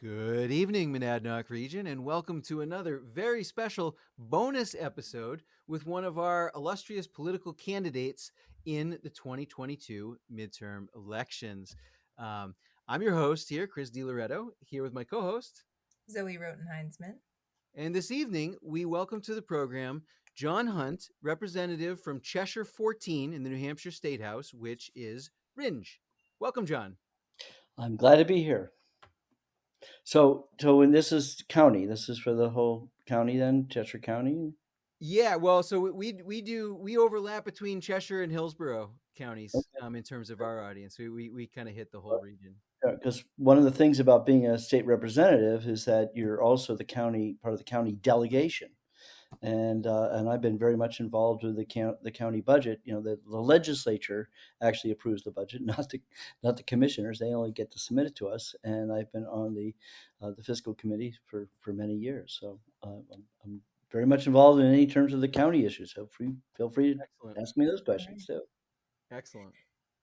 Good evening, Monadnock region, and welcome to another very special bonus episode with one of our illustrious political candidates in the 2022 midterm elections. Um, I'm your host here, Chris DiLoretto, here with my co host. Zoe Rotenheinsman. And this evening, we welcome to the program John Hunt, representative from Cheshire 14 in the New Hampshire State House, which is Rindge. Welcome, John. I'm glad to be here. So when this is county, this is for the whole county then, Cheshire County? Yeah, well, so we overlap between Cheshire and Hillsborough counties Okay. in terms of our audience. We kind of hit the whole region. Because one of the things about being a state representative is that you're also the county, part of the county delegation. And I've been very much involved with the county budget. You know, the legislature actually approves the budget, not the commissioners. They only get to submit it to us. And I've been on the fiscal committee for many years. So I'm very much involved in any terms of the county issues. So feel free Excellent, to ask me those All questions right. too. excellent.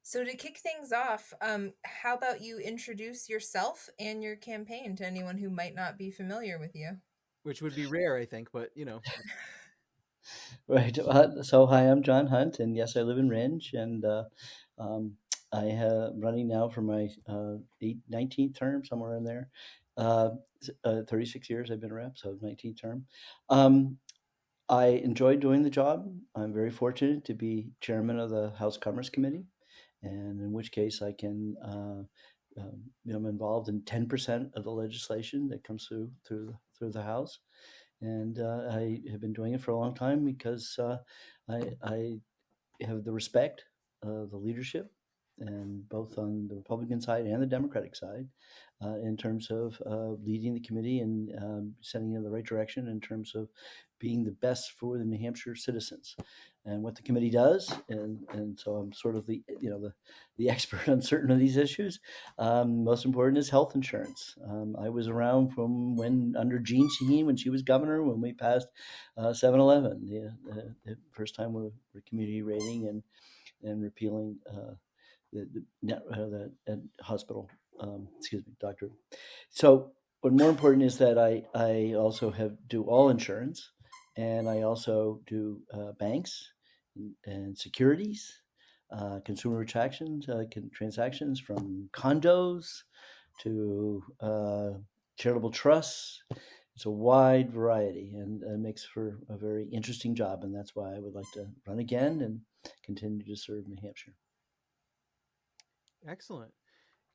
So, to kick things off, how about you introduce yourself and your campaign to anyone who might not be familiar with you? Which would be rare, I think, but Right. So hi, I'm John Hunt, and yes, I live in Rindge, and um, I have running now for my 19th term, somewhere in there. 36 years I've been a rep, so 19th term. Um, I enjoy doing the job. I'm very fortunate to be chairman of the House Commerce Committee, and in which case I can. I'm involved in 10% of the legislation that comes through the House, and I have been doing it for a long time because I have the respect of the leadership, and both on the Republican side and the Democratic side, in terms of leading the committee and setting in the right direction in terms of being the best for the New Hampshire citizens and what the committee does. And so I'm sort of the expert on certain of these issues. Most important is health insurance. I was around from when under Jean Shaheen when she was governor when we passed 711, the first time we're community rating and repealing the hospital, excuse me, doctor. So, but more important is that I also do all insurance, and I also do banks and securities, consumer transactions from condos to charitable trusts. It's a wide variety and makes for a very interesting job. And that's why I would like to run again and continue to serve New Hampshire. excellent.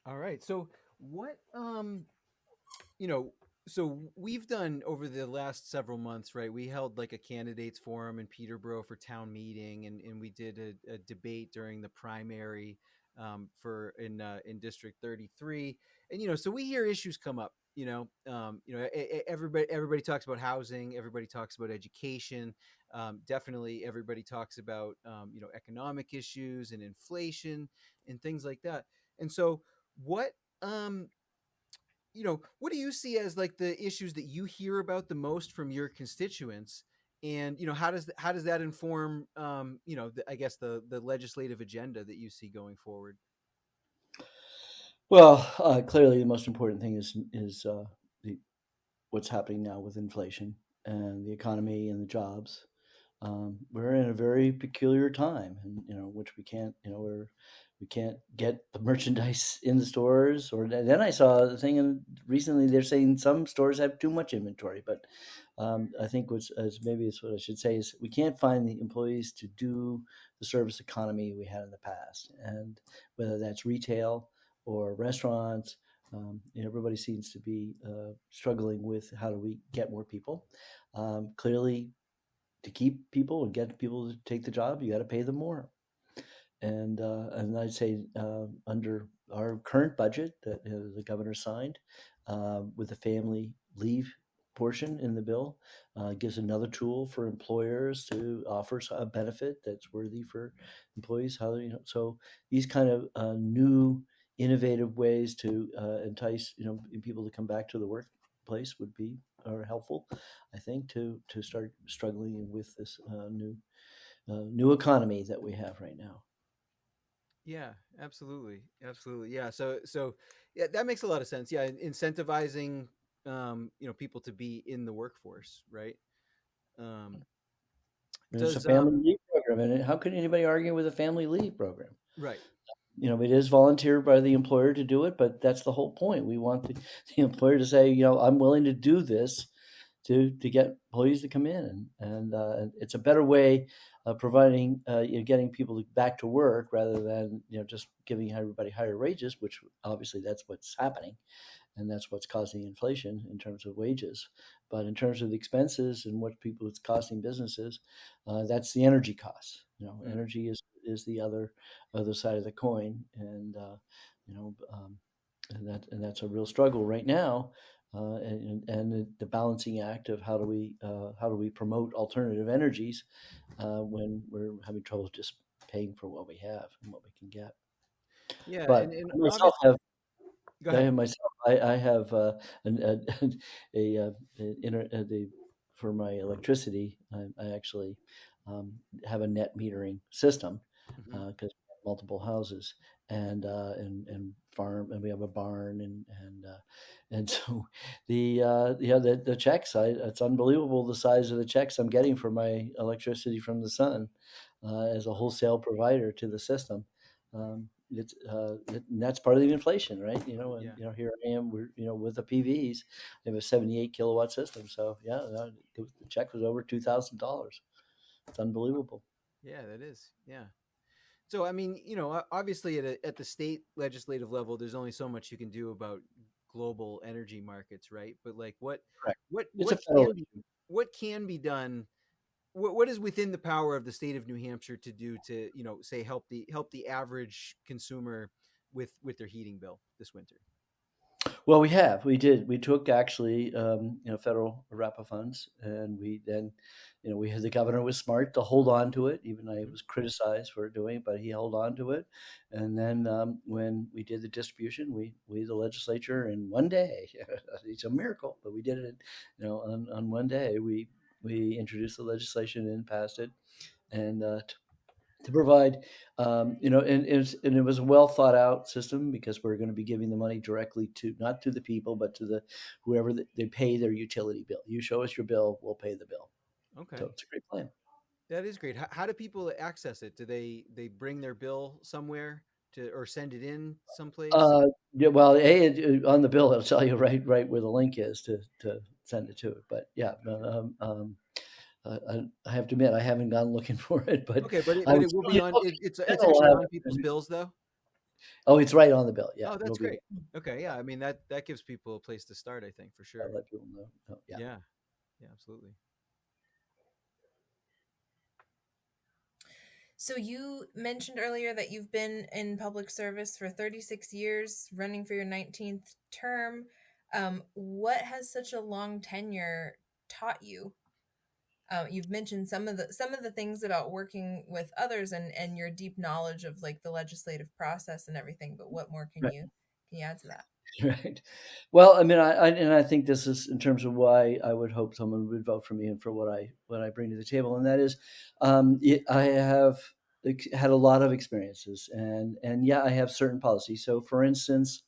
All right. So what you know, so we've done over the last several months, right? We held like a candidates forum in Peterborough for town meeting, and we did a debate during the primary for in District 33, and so we hear issues come up. Everybody talks about housing, everybody talks about education. Definitely, everybody talks about economic issues and inflation and things like that. And so, what um, what do you see as like the issues that you hear about the most from your constituents? And how does that inform I guess the legislative agenda that you see going forward? Well, clearly the most important thing is the, what's happening now with inflation and the economy and the jobs. We're in a very peculiar time, and which we can't get the merchandise in the stores. Or then I saw the thing, and recently they're saying some stores have too much inventory. But I think maybe it's what I should say is we can't find the employees to do the service economy we had in the past, and whether that's retail or restaurants. Everybody seems to be struggling with how do we get more people. Clearly, to keep people and get people to take the job, you got to pay them more. And I'd say under our current budget that the governor signed with the family leave portion in the bill gives another tool for employers to offer a benefit that's worthy for employees. So these kind of new innovative ways to entice people to come back to the workplace would be are helpful, I think, to start struggling with this new economy that we have right now. Yeah, absolutely, absolutely. Yeah, so yeah, that makes a lot of sense. Yeah, incentivizing people to be in the workforce, right? Um, It's a does family leave program, and how could anybody argue with a family leave program? right? It is volunteered by the employer to do it, but that's the whole point. We want the employer to say, I'm willing to do this to get employees to come in, and it's a better way of providing, getting people back to work rather than just giving everybody higher wages, which obviously that's what's happening, and that's what's causing inflation in terms of wages. But in terms of the expenses and what people it's costing businesses, that's the energy costs. Mm, Energy is the other side of the coin, and you know, um, and that's a real struggle right now. And the balancing act of how do we promote alternative energies when we're having trouble just paying for what we have and what we can get. yeah, But and I myself obviously, have go I ahead. have myself. I have the for my electricity. I actually have a net metering system Hmm. because we have multiple houses and farm, and we have a barn, and so the checks. It's unbelievable the size of the checks I'm getting for my electricity from the sun as a wholesale provider to the system. And that's part of the inflation, right? And Yeah. here I am. We're with the PVs. I have a 78 kilowatt system, so yeah, the check was over $2,000. It's unbelievable. Yeah, that is. Yeah. So I mean, obviously at the state legislative level, there's only so much you can do about global energy markets, right? But like, Correct. what It's a what federal can be what can be done? What is within the power of the state of New Hampshire to do to say help the average consumer with their heating bill this winter? Well, we took actually federal RAPA funds, and we then we had the governor was smart to hold on to it, even though he Mhm. was criticized for doing it, but he held on to it. And then when we did the distribution, we the legislature in one day, it's a miracle, but we did it on one day. We introduced the legislation and passed it, and to provide, and it was a well thought out system because we're going to be giving the money directly to not to the people, but to the whoever they pay their utility bill. You show us your bill, we'll pay the bill. So Okay, it's a great plan. that is great. How do people access it? Do they bring their bill somewhere to or send it in someplace? Yeah, well, on the bill it'll tell you right where the link is to send it to it. But yeah, I have to admit I haven't gone looking for it, but Okay, but it I'm but it will sure be on. It's it'll actually have on people's it. bills though. Oh, it's right on the bill. Yeah, Oh, it'll that's be. great. Okay, yeah. I mean that gives people a place to start. I think for I'll sure. let people know. Oh, yeah. Yeah, yeah, absolutely. So you mentioned earlier that you've been in public service for 36 years, running for your 19th term. What has such a long tenure taught you? You've mentioned some of the things about working with others and your deep knowledge of like the legislative process and everything. But what more can Right. you add to that? Right. Well, I mean, I think this is in terms of why I would hope someone would vote for me and for what I bring to the table, and that is, I have had a lot of experiences, and yeah, I have certain policies. So, for instance,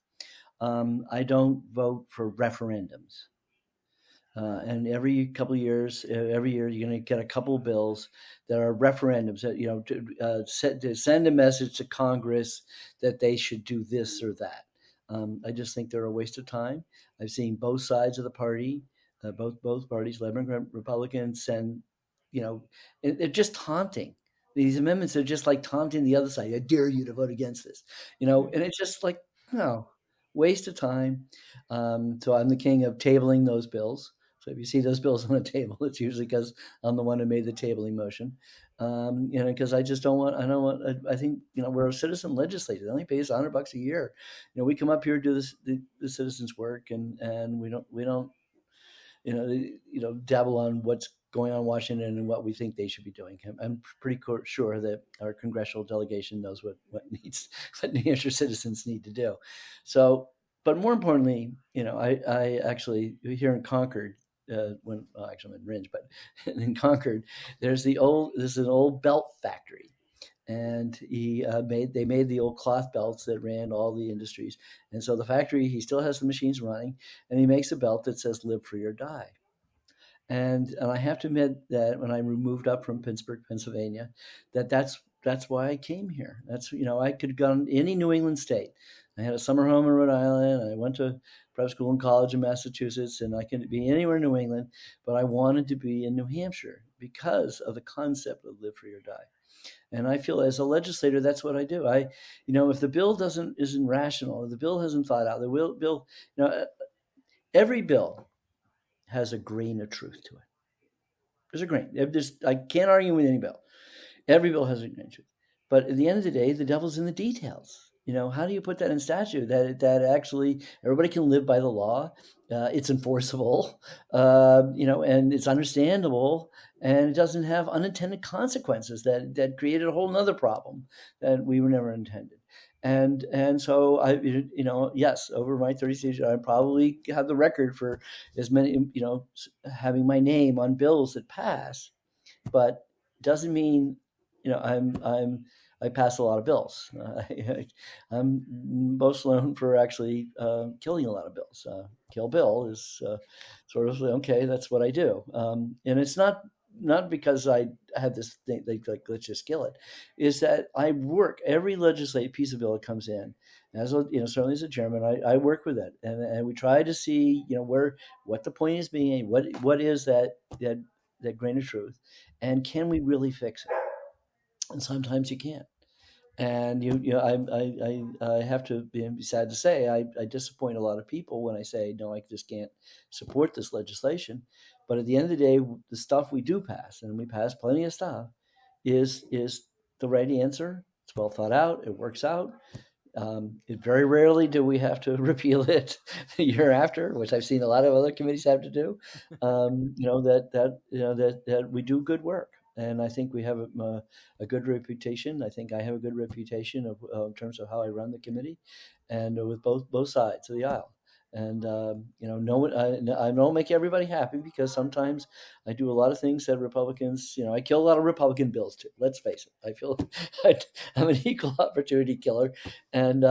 I don't vote for referendums. And every couple of years, every year, you're going to get a couple of bills that are referendums that to send a message to Congress that they should do this or that. I just think they're a waste of time. I've seen both sides of the party, both parties, Liberal and Republican, send, they're just taunting. These amendments are just like taunting the other side. I dare you to vote against this, Hmm. and it's just like no waste of time. So I'm the king of tabling those bills. So if you see those bills on the table, it's usually because I'm the one who made the tabling motion. Because I just don't want. I don't want. I think we're a citizen legislator. They only pay us $100 a year. We come up here do the citizens' work, and we don't dabble on what's going on in Washington and what we think they should be doing. I'm pretty sure that our congressional delegation knows what needs what New Hampshire citizens need to do. So, but more importantly, I actually here in Concord. Actually I'm in Rindge, but in Concord, there's an old belt factory, and they made the old cloth belts that ran all the industries. And so the factory, he still has the machines running, and he makes a belt that says "Live Free or Die." And I have to admit that when I moved up from Pittsburgh, Pennsylvania, that's why I came here. That's, I could have gone any New England state. I had a summer home in Rhode Island. I went to prep school and college in Massachusetts, and I could be anywhere in New England, but I wanted to be in New Hampshire because of the concept of live free or die. And I feel as a legislator, that's what I do. If the bill isn't rational, if the bill hasn't thought out, bill, every bill has a grain of truth to it. There's a grain. I can't argue with any bill. Every bill has a grain of truth. But at the end of the day, the devil's in the details. How do you put that in statute that actually everybody can live by the law? It's enforceable, and it's understandable, and it doesn't have unintended consequences that created a whole nother problem that we were never intended. And so yes, over my 36 years, I probably have the record for as many, having my name on bills that pass, but doesn't mean, I pass a lot of bills. I'm most known for actually killing a lot of bills. Kill Bill is sort of okay. That's what I do, and it's not because I had this thing like let's just kill it. Is that I work every legislative piece of bill that comes in. Certainly as a chairman, I work with it, and we try to see what the point is being, what is that grain of truth, and can we really fix it? And sometimes you can't. And I have to be sad to say I disappoint a lot of people when I say no, I just can't support this legislation. But at the end of the day, the stuff we do pass, and we pass plenty of stuff, is the right answer. It's well thought out. It works out. Very rarely do we have to repeal it the year after, which I've seen a lot of other committees have to do. That we do good work, and I think we have a good reputation. I think I have a good reputation in terms of how I run the committee, and with both sides of the aisle. And no one, I don't make everybody happy because sometimes I do a lot of things that Republicans, I kill a lot of Republican bills too. Let's face it. I feel I'm an equal opportunity killer, and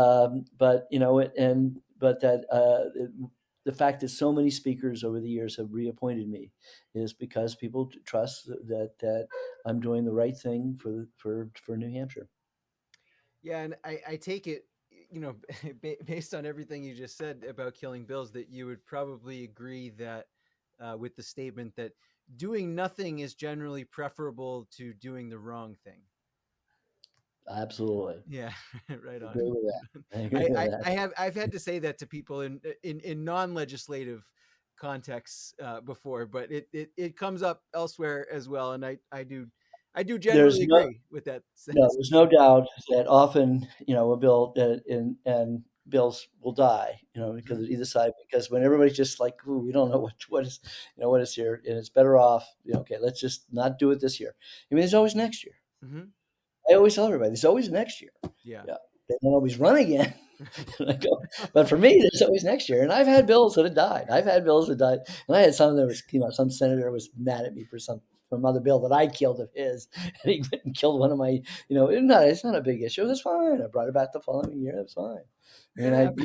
the fact that so many speakers over the years have reappointed me is because people trust that I'm doing the right thing for New Hampshire. Yeah, and I take it, based on everything you just said about killing bills, that you would probably agree that with the statement that doing nothing is generally preferable to doing the wrong thing. Absolutely. Yeah, right I on. agree with that. I agree with that. I've had to say that to people in non-legislative contexts before, but it comes up elsewhere as well, and I do There's generally no agree with that. No, there's no doubt that often, a bill and bills will die, because Mhm. of either side. Because when everybody's just like, "Ooh, we don't know what is, what is here," and it's better off, okay, let's just not do it this year. I mean, there's always next year. Mhm. I always tell everybody, there's always next year. Yeah. Yeah, they don't always run again. And I go, but for me, there's always next year. And I've had bills that have died. I've had bills that died, and I had some that was, some senator was mad at me for some other bill that I killed of his, and he went and killed one of my, it's not a big issue. That's fine. I brought it back the following year. That's fine. And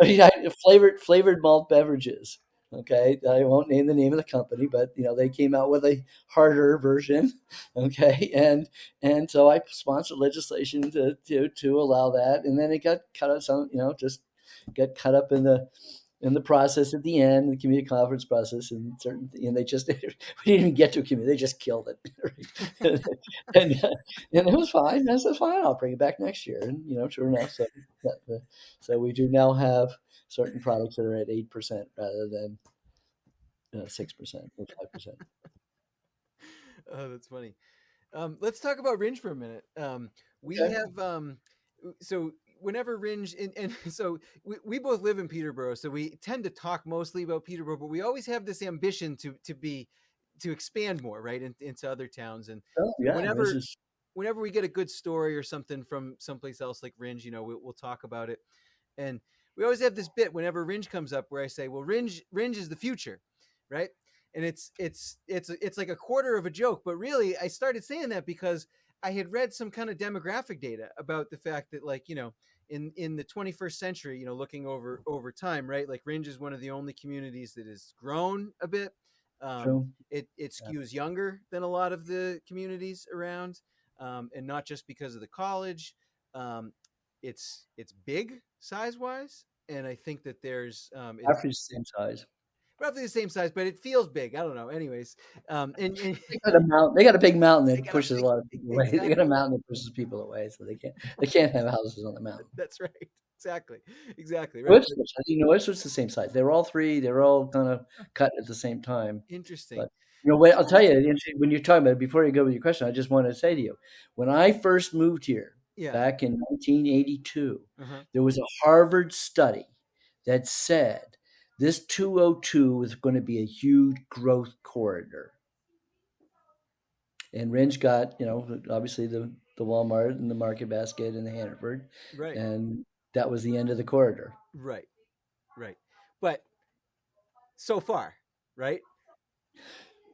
Yeah. flavored malt beverages. Okay, I won't name the name of the company, but they came out with a harder version. Okay, and so I sponsored legislation to allow that, and then it got cut up. Some just got cut up in the process at the end, the community conference process, and they just we didn't even get to a committee; they just killed it, and it was fine. I said, "Fine, I'll bring it back next year." And sure enough, so we do now have certain products that are at 8% rather than 6% or 5%. Oh, that's funny. Let's talk about Rindge for a minute. We Okay. have so whenever Rindge and so we both live in Peterborough, so we tend to talk mostly about Peterborough, but we always have this ambition to expand more, right, into other towns. And Oh yeah, this whenever is whenever we get a good story or something from someplace else like Rindge, we'll talk about it. And we always have this bit whenever Rindge comes up where I say, well, Rindge is the future, right? And it's like a quarter of a joke, but really I started saying that because I had read some kind of demographic data about the fact that, like, in the 21st century, looking over time, right? Like Rindge is one of the only communities that has grown a bit. True. It Yeah. skews younger than a lot of the communities around, and not just because of the college. Um, it's big size wise, and I think that it's Africa's the same size. roughly the same size, but it feels big. I don't know. Anyways, and They got a mountain. They got a big mountain they that got a pushes a big, lot of people away. They got a exactly. mountain that pushes people away, so they can't have houses on the mountain. That's right. Exactly. Right. But Ipswich, I think, Ipswich is the same size. They were all three. They were all kind of cut at the same time. interesting. But I'll tell you, when you're talking about it, before you go with your question, I just want to say to you, when I first moved here Yeah. back in 1982, Uh-huh. there was a Harvard study that said this 202 was going to be a huge growth corridor. And Rindge got, obviously the Walmart and the Market Basket and the Hannaford, Right. and that was the end of the corridor. Right. Right. But so far, right?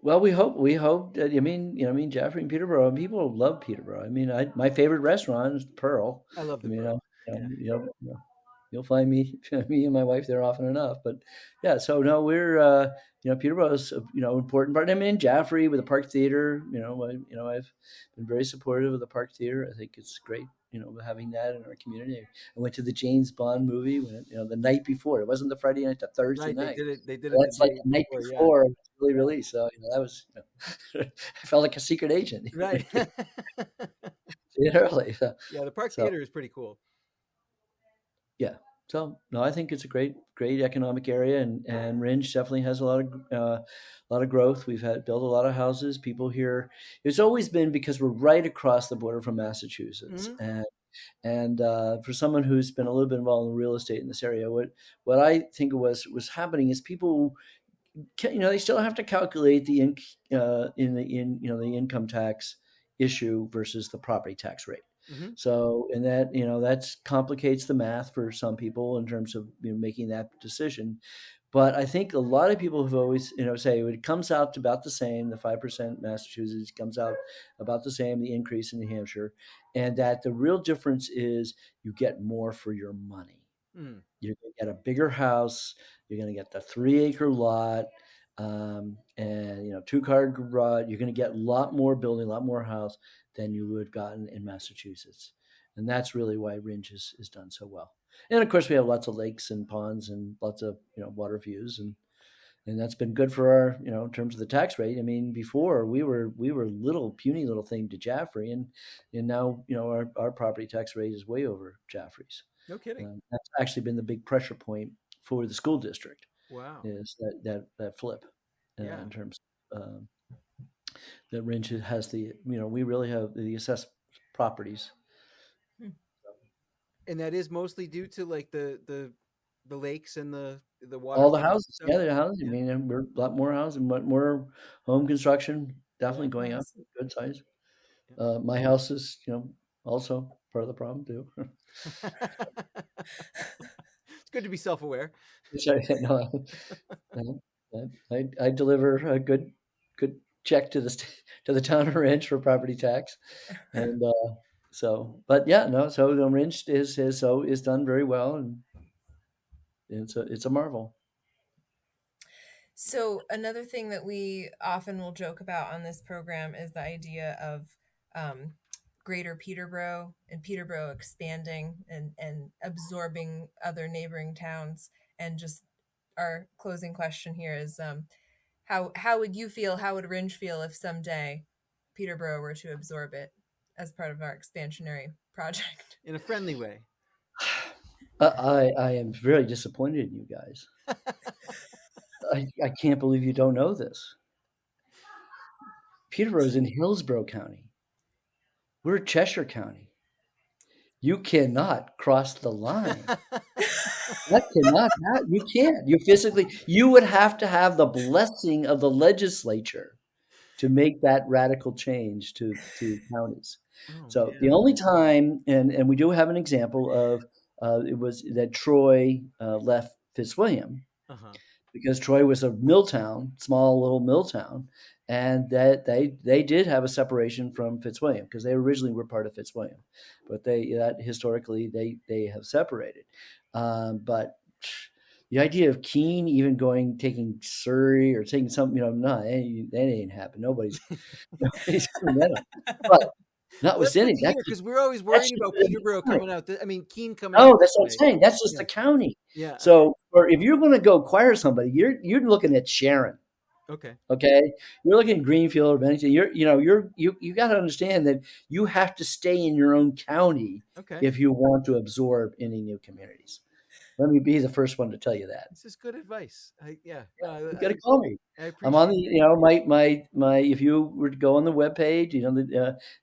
Well, we hope that, Jaffrey and Peterborough, and people love Peterborough. My favorite restaurant is Pearl. I love I the mean, Pearl. Yeah. you'll find me me and my wife there often enough. But yeah, so no, we're Peterborough's important part. I mean, Jaffrey with the Park Theater, I've been very supportive of the Park Theater. I think it's great, having that in our community. I went to the James Bond movie the night before. It wasn't the Friday night, the Thursday Right. They night. did it. They did So it the that's like day the night before. Yeah. before it was really released. So that was I felt like a secret agent. Right. See it early. So, Yeah. The Park so Theater is pretty cool. yeah. So no, I think it's a great economic area, and Rindge definitely has a lot of growth. We've built a lot of houses. People here. It's always been because we're right across the border from Massachusetts, Hmm. and for someone who's been a little bit involved in real estate in this area, what I think was happening is people, they still have to calculate the income tax issue versus the property tax rate. Hmm. So, and that complicates the math for some people in terms of making that decision. But I think a lot of people have always, say it comes out to about the same. The 5% Massachusetts comes out about the same. The increase in New Hampshire, and that the real difference is you get more for your money. Mm. You're going to get a bigger house. You're going to get the 3-acre lot, and 2-car garage. You're going to get a lot more building, a lot more house than you would have gotten in Massachusetts, and that's really why Rindge is done so well. And of course, we have lots of lakes and ponds and lots of water views, and that's been good for our in terms of the tax rate. I mean, before we were little puny little thing to Jaffrey, and now our property tax rate is way over Jaffrey's. No kidding. That's actually been the big pressure point for the school district, Wow. is that flip, Yeah. in terms that Rindge has we really have the assessed properties. Hmm. And that is mostly due to like the lakes and the water All the views and houses, stuff. yeah, the houses. I Yeah. mean, we're a lot more housing, but more home construction, Yeah. definitely going up. Awesome. Good size. Yeah. My house is, also part of the problem too. It's good to be self-aware. So, no, I deliver a good check to to the town of Rindge for property tax, and but yeah, no, so the Rindge is done very well, and it's a marvel. So another thing that we often will joke about on this program is the idea of um, Greater Peterborough and Peterborough expanding and absorbing other neighboring towns. And just our closing question here is, how would you feel? How would Rindge feel if someday Peterborough were to absorb it as part of our expansionary project? In a friendly way. I am very disappointed in you guys. I can't believe you don't know this. Peterborough's in Hillsborough County. We're Cheshire County. You cannot cross the line. That cannot happen. You can't. You would have to have the blessing of the legislature to make that radical change to counties. Oh So the man. only time, and we do have an example of, it was that Troy left Fitzwilliam, Uh-huh. because Troy was a mill town, small little mill town, and that they did have a separation from Fitzwilliam because they originally were part of Fitzwilliam, but that historically they have separated. But the idea of Keene even taking Surrey or taking something, no, that ain't happened. Nobody's going to get them. But Well, that's good notwithstanding, to hear because we're always that's worried just about the Peterborough county. coming out. I mean, Keene coming out No, that's this what I'm way. saying. That's just Yeah, the county. yeah. So, or if you're going to go acquire somebody, you're looking at Sharon. Okay, Okay, you're looking at Greenfield or Bennington. You got to understand that you have to stay in your own county okay. if you want to absorb any new communities. Let me be the first one to tell you that. This is good advice. Yeah. No, You got to call me. I I'm on the, appreciate it. my. If you were to go on the webpage,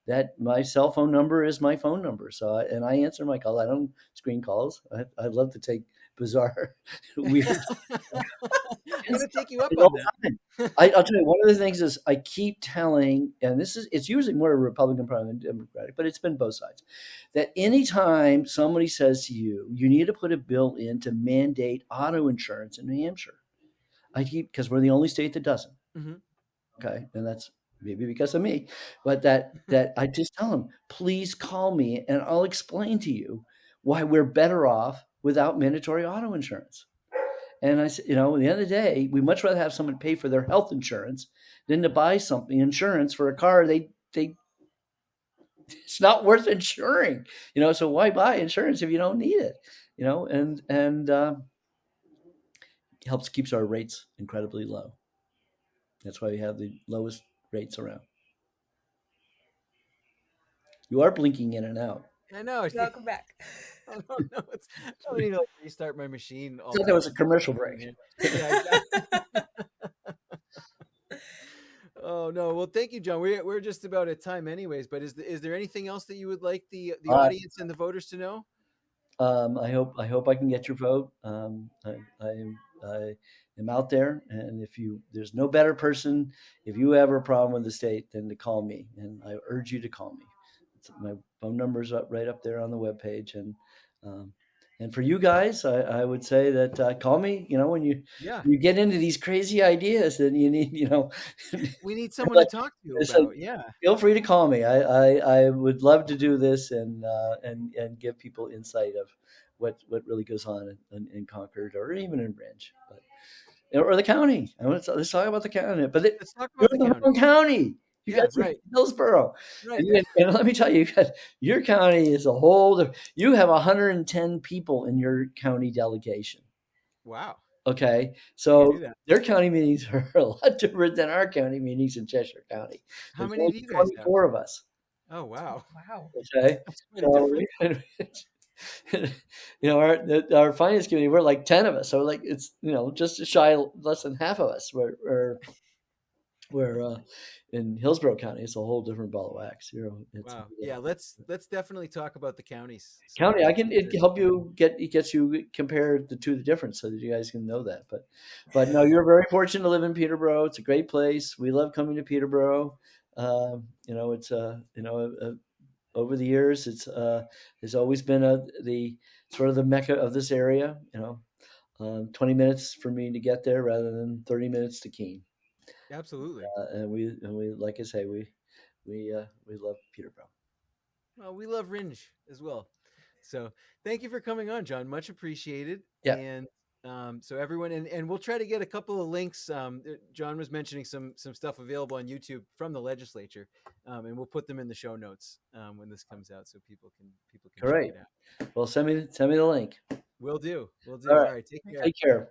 that my cell phone number is my phone number. So, and I answer my call. I don't screen calls. I love to take bizarre, weird. I'm gonna take you up All on the time. that. I'll tell you one of the things is I keep telling, and it's usually more Republican probably than Democratic, but it's been both sides. That anytime somebody says to you, you need to put a bill in to mandate auto insurance in New Hampshire, because we're the only state that doesn't. Hmm. Okay, and that's maybe because of me, but that I just tell them, please call me and I'll explain to you why we're better off without mandatory auto insurance. And I said, at the end of the day, we much rather have someone pay for their health insurance than to buy something insurance for a car they it's not worth insuring. So why buy insurance if you don't need it? And helps keeps our rates incredibly low. That's why we have the lowest rates around. You are blinking in and out. I know. Welcome back. I don't know. I need to restart my machine I all thought the that was a time. commercial break. Yeah, exactly. Oh no. Well, thank you, John. We're just about at time, anyways. But is there anything else that you would like the Uh, audience and the voters to know? I hope I can get your vote. I am out there, and there's no better person if you have a problem with the state than to call me, and I urge you to call me. My phone number's right up there on the webpage, um, and for you guys, I would say that call me. When Yeah, you get into these crazy ideas, then you need we need someone to like talk to you it's like about. Yeah. feel free to call me. I would love to do this and give people insight of what really goes on in Concord or even in Rindge, or the county. Let's talk about the county. But Let's talk you're about the in the county. wrong county. You Yeah. guys are in Right. Hillsborough, Right. and let me tell you, your county is a whole. You have 110 people in your county delegation. Wow. Okay, Never knew so that. their county meetings are a lot different than our county meetings in Cheshire County. How There's many only do you guys have? 24 of us. Oh wow. Wow. Okay, That's quite a so difference. our finance committee, we're like 10 of us, so like it's just shy less than half of us. We're in Hillsborough County, it's a whole different ball of wax. It's Wow. Yeah. Let's definitely talk about the counties county. sometime. I can it help you it gets you compare the difference so that you guys can know that. But no, you're very fortunate to live in Peterborough. It's a great place. We love coming to Peterborough. It's over the years, it's always been the sort of the mecca of this area. 20 minutes for me to get there rather than 30 minutes to Keene. Absolutely. And we like I say, we love Peterborough. Well, we love Rindge as well. So thank you for coming on, John. Much appreciated. Yeah, And so everyone, and we'll try to get a couple of links. John was mentioning some stuff available on YouTube from the legislature, and we'll put them in the show notes when this comes out, so people can check great. it out. Well, send me the link. We'll do. We'll All do. right, All right. Take care. take care.